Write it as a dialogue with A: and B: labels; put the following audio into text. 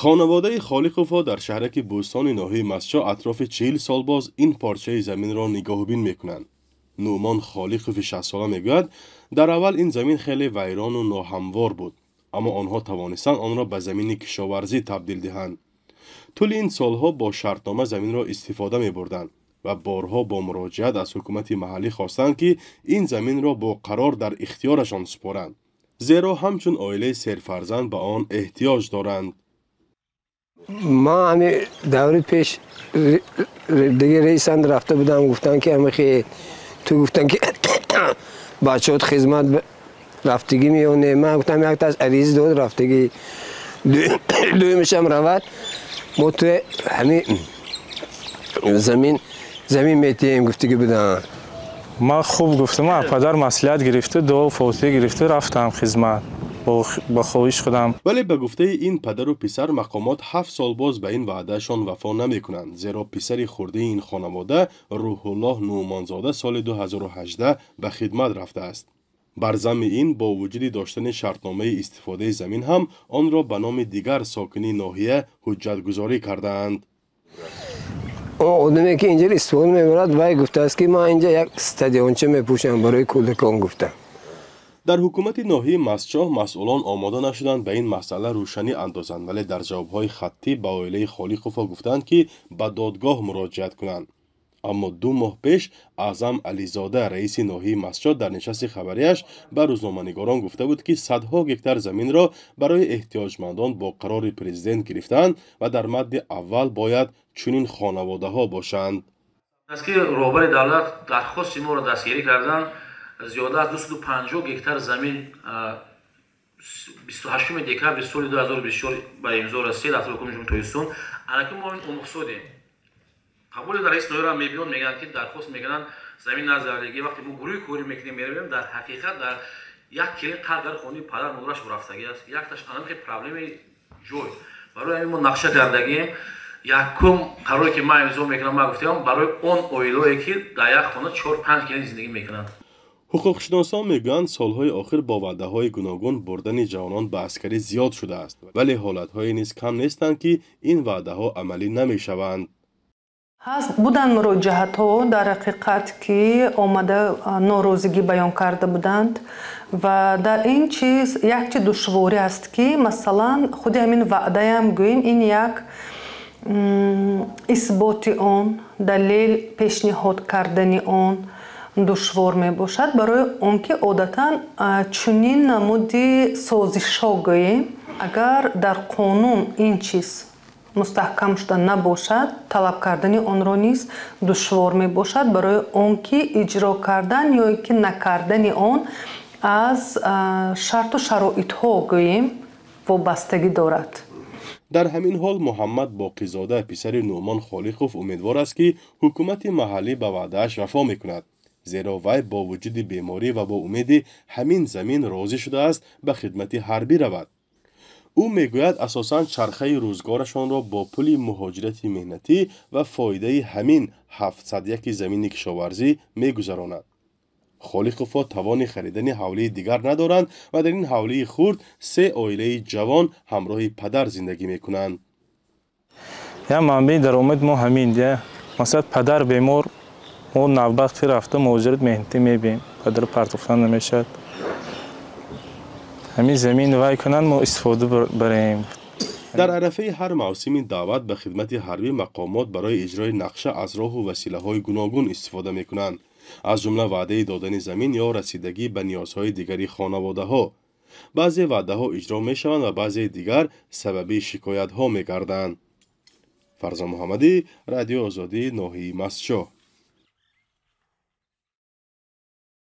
A: خانواده خالقوفا در شهرک بوستان ناحیه مسچا اطراف 40 سال باز این پارچه زمین را نگاهبین میکنند. نومان خالقوف 60 ساله میگوید در اول این زمین خیلی ویران و ناهموار بود، اما آنها توانستند آن را به زمین کشاورزی تبدیل دهند. طول این سالها با شرطنامه زمین را استفاده میبردند و بارها با مراجعت از حکومت محلی خواستند که این زمین را با قرار در اختیارشان سپارند، زیرا همچون عائله سرفرزند به آن احتیاج دارند.
B: ما همین دوری پیش دیگه رئیسند رفته بودم، گفتن که همه تو گفتن که بچه‌ات خدمت رفتگی میونه. من گفتم یک تا از عریض داد رفتگی دویمش هم رود ما تو همین زمین میتیم گفتگی بدن.
C: ما خوب گفتم پدر مسئولیت گرفته دو فوتی گرفته رفتم خدمت با خواهش خودم.
A: ولی به گفته این پدر و پسر مقامات 7 سال باز به این وعدهشان وفا نمی کنند، زیرا پسر خرده این خانواده روح الله نومانزاده سال 2018 به خدمت رفته است. بر ضمن این با وجود داشتن شرطنامه استفاده زمین هم آن را به نام دیگر ساکنی ناحیه حجت گذاری کردند.
B: آدمی که اینجا استفاده میبرد وای گفته است که ما اینجا یک استادیونچه میپوشم برای کودکان گفته.
A: در حکومت ناحیه مسچا مسئولان آماده نشدند به این مسئله روشنی اندازند، ولی در جوابهای خطی به عائله خالقوفا گفتند که به دادگاه مراجعت کنند. اما 2 ماه پیش اعظم علیزاده رئیس ناحیه مسچا در نشست خبریش به روزنامه‌نگاران گفته بود که صدها گکتار زمین را برای احتیاجمندان با قرار پرزیدنت گرفتند و در مد اول باید چنین خانواده ها باشند.
D: از که رهبر دولت درخواست ما را دستگیری کردند، زیاده از 250 گکتار زمین 28 دکمبر سال 2024 به امضا رسید در حکومت جمهوری تویسون. الان ما این مقصودیم قبول در رئیس ناحیه را میبینن میگن که درخواست میکنن زمین نزدیکی وقتی ما گروه کوری میکنیم میریم در حقیقت در یک کلی قرار خونی پدر مادرش رفتگی است. یک تاش الان که پرابلم جوی برای ما نقشه کردگیم. یکم قراری که ما امضا میکنم ما گفتم برای اون اویلایی که در یک خانه 4-5 کلی زندگی میکنن.
A: حقوقشناسان میگویند سالهای آخر با وعده‌های گوناگون بردن جوانان به عسکری زیاد شده است، ولی حالت‌های نیز کم نیستند که این وعده‌ها عملی نمی‌شوند.
E: هست بودن مراجعت‌ها در حقیقت که آمده ناراضگی بیان کرده بودند و در این چیز یک چیز دشواری است که مثلا خود همین وعده هم گوییم این یک اثبات آن دلیل پیشنهاد کردن آن دشوار می باشد، برای اون که عادتا چنین نمودی سازش‌ها گوییم اگر در قانون این چیز مستحکم شده نباشد طلب کردن آن را نیز دشوار می باشد، برای اون که اجرا کردن یا که نکردن آن از شرط و شرایط ها گوییم وابستگی دارد.
A: در همین حال محمد باقیزاده پسر نومان خالقوف امیدوار است که حکومت محلی به وعده‌اش وفا میکند، زیرا وی با وجود بیماری و با امید همین زمین راضی شده است به خدمت حربی رود. او میگوید اساساً چرخه روزگارشان را با پول مهاجرت مهنتی و فایده همین 701 زمین کشاورزی میگذراند. خالقوفا توان خریدن حوله دیگر ندارند و در این حوله خرد 3 عائله جوان همراه پدر زندگی میکنند.
C: یا منبع درآمد ما همین دیگه، مثلا پدر بیمار ما نوبت رفته مهاجرت مهنتی میبینیم، پدر پرتوفتن نمیشد، همین زمین وای کنن ما استفاده بریم.
A: در عرفه هر موسم دعوت به خدمت حربی مقامات برای اجرای نقشه از راه و وسیله‌های گوناگون استفاده میکنند، از جمله وعده دادن زمین یا رسیدگی به نیازهای دیگری خانواده‌ها. بعضی وعده‌ها اجرا میشوند و بعضی دیگر سبب شکایت‌ها میگردند. فرزان محمدی، رادیو آزادی، ناحیه مسچا.